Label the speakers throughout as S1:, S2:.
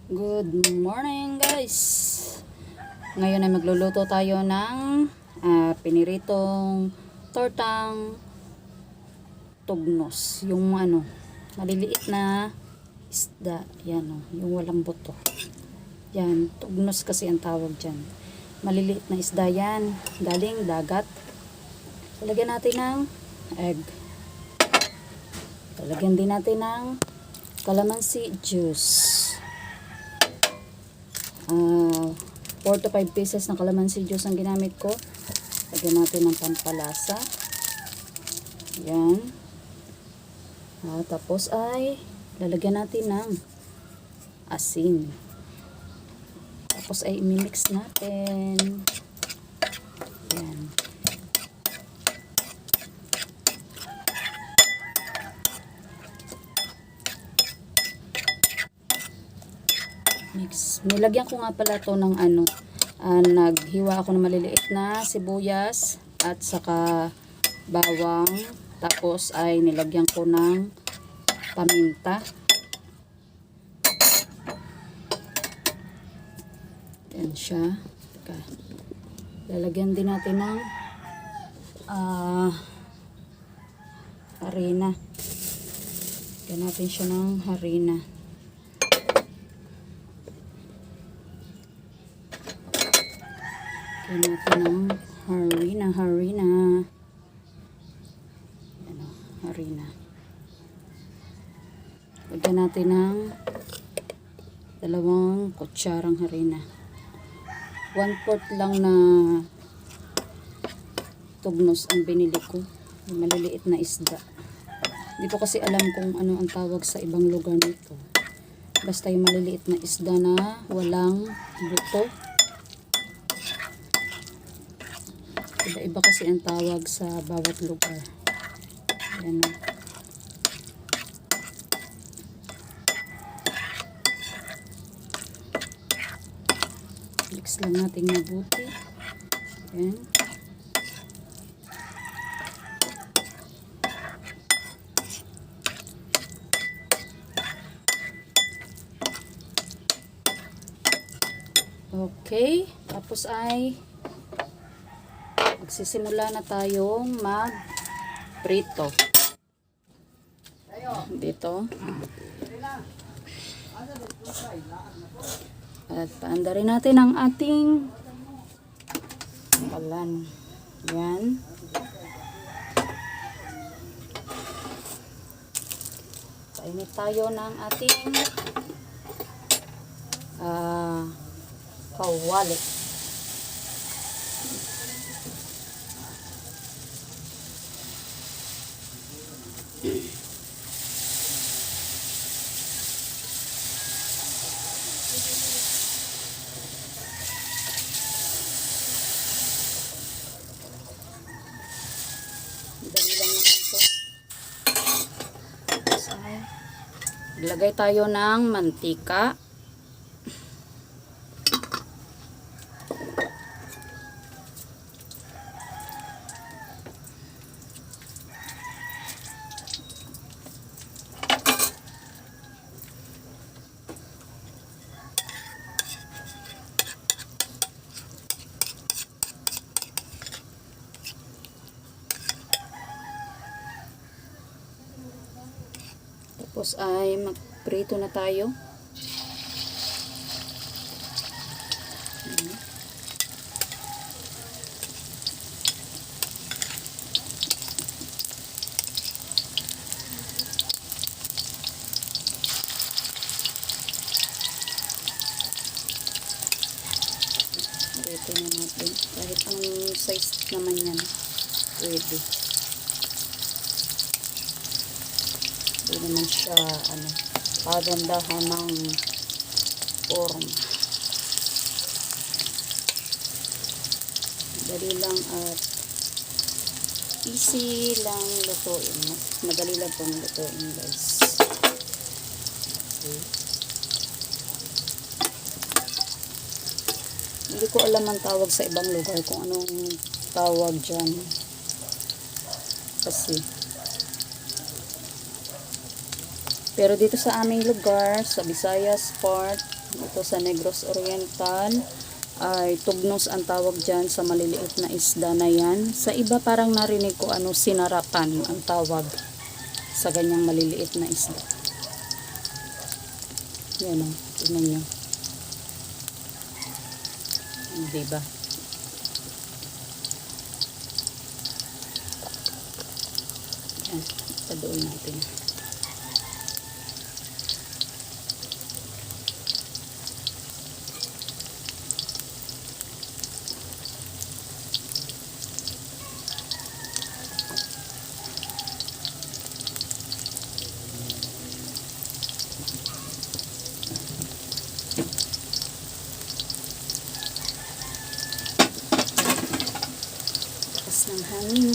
S1: Good morning guys. Ngayon ay magluluto tayo ng piniritong tortang tugnos. Yung maliliit na isda. Yan yung walang buto. Yan, tugnos kasi ang tawag dyan. Maliliit na isda yan. Galing dagat. Lagyan natin ng egg. Lagyan din natin ng calamansi juice. 4 to 5 pieces ng calamansi juice ang ginamit ko. Lagyan natin ng pampalasa. Yan. Tapos ay lalagyan natin ng asin. Tapos ay imimix natin. Yan. Mix. Nilagyan ko nga pala to ng naghiwa ako ng maliliit na sibuyas at saka bawang. Tapos ay nilagyan ko ng paminta. Yan siya. Lalagyan din natin ng harina. Lagyan natin siya ng harina. Lagyan natin ng harina. Harina. Lagyan natin ng 2 kutsarang harina. 1/4 lang na tugnos ang binili ko. Maliliit na isda. Hindi ko kasi alam kung ano ang tawag sa ibang lugar nito. Basta yung maliliit na isda na walang buto. Iba-iba kasi ang tawag sa bawat lugar. Ayan. Mix lang natin mabuti. Ayan. Okay. Tapos ay magsisimula na tayong mag-prito. Dito. At paandarin natin ang ating kalan. Yan. Painit tayo ng ating kawali. Dali lang naman ito. Maglagay tayo ng mantika. Tapos ay magprito na tayo. Prito na natin. Kahit anong size naman yan. Pwede. Hindi naman siya pagandahan ng form. Dali lang at easy lang lutuin. Madali lang pong lutuin guys. Okay. Hindi ko alam ang tawag sa ibang lugar kung anong tawag dyan. Kasi pero dito sa aming lugar, sa Visayas part, Ito sa Negros Oriental ay tugnos ang tawag dyan sa maliliit na isda na yan. Sa iba parang narinig ko sinarapan ang tawag sa ganyang maliliit na isda. Yan o, tingnan nyo. Diba? Yan, padoon natin. Ng hangin.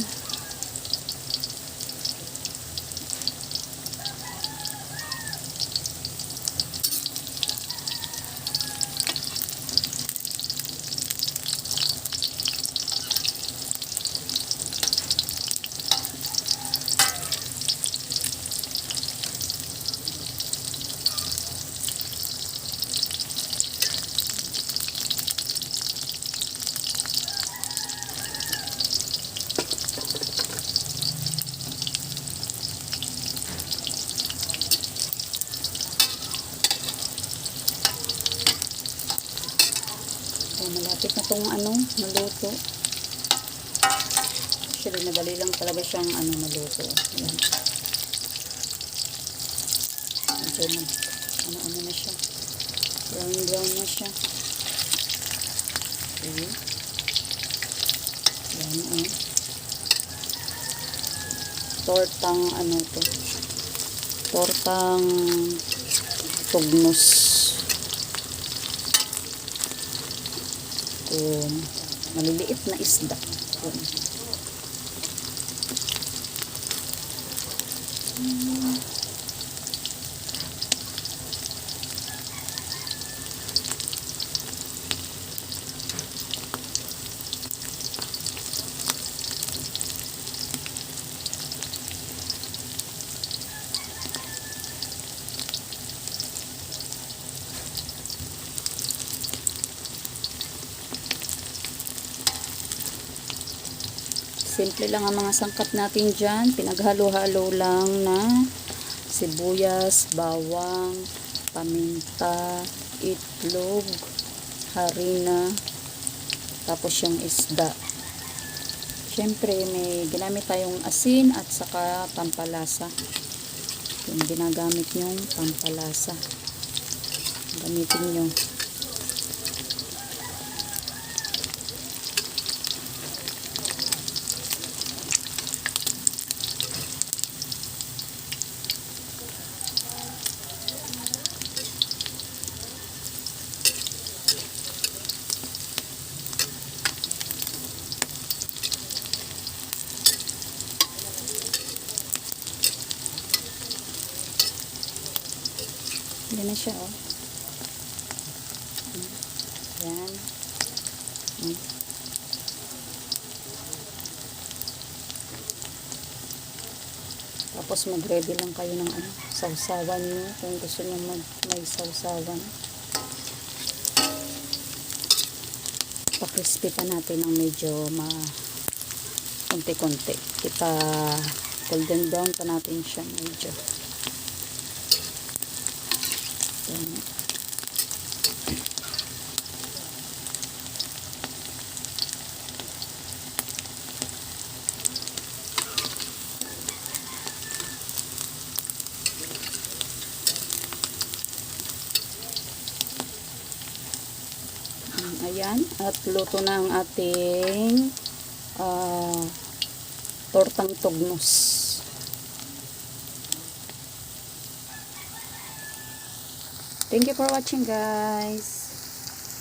S1: Malapit na itong maluto. Actually, madali lang talaga siyang maluto. Ayan. Medyo na siya. Brown na siya. Okay. Ayan, tortang tortang tugnos. Maliliit na isda. Simple lang ang mga sangkap natin dyan. Pinaghalo-halo lang na sibuyas, bawang, paminta, itlog, harina, tapos yung isda. Siyempre, may ginamit tayong asin at saka pampalasa. Yung ginagamit nyong pampalasa. Gamitin nyo. Yan na siya, oh. Yan. Tapos mag-ready lang kayo ng sausawan nyo kung gusto nyo may sausawan. Pa-crispy pa natin ng medyo konti-konti. Golden brown pa natin siya medyo. Ayan, at luto na ang ating tortang tugnos. Thank you for watching, guys.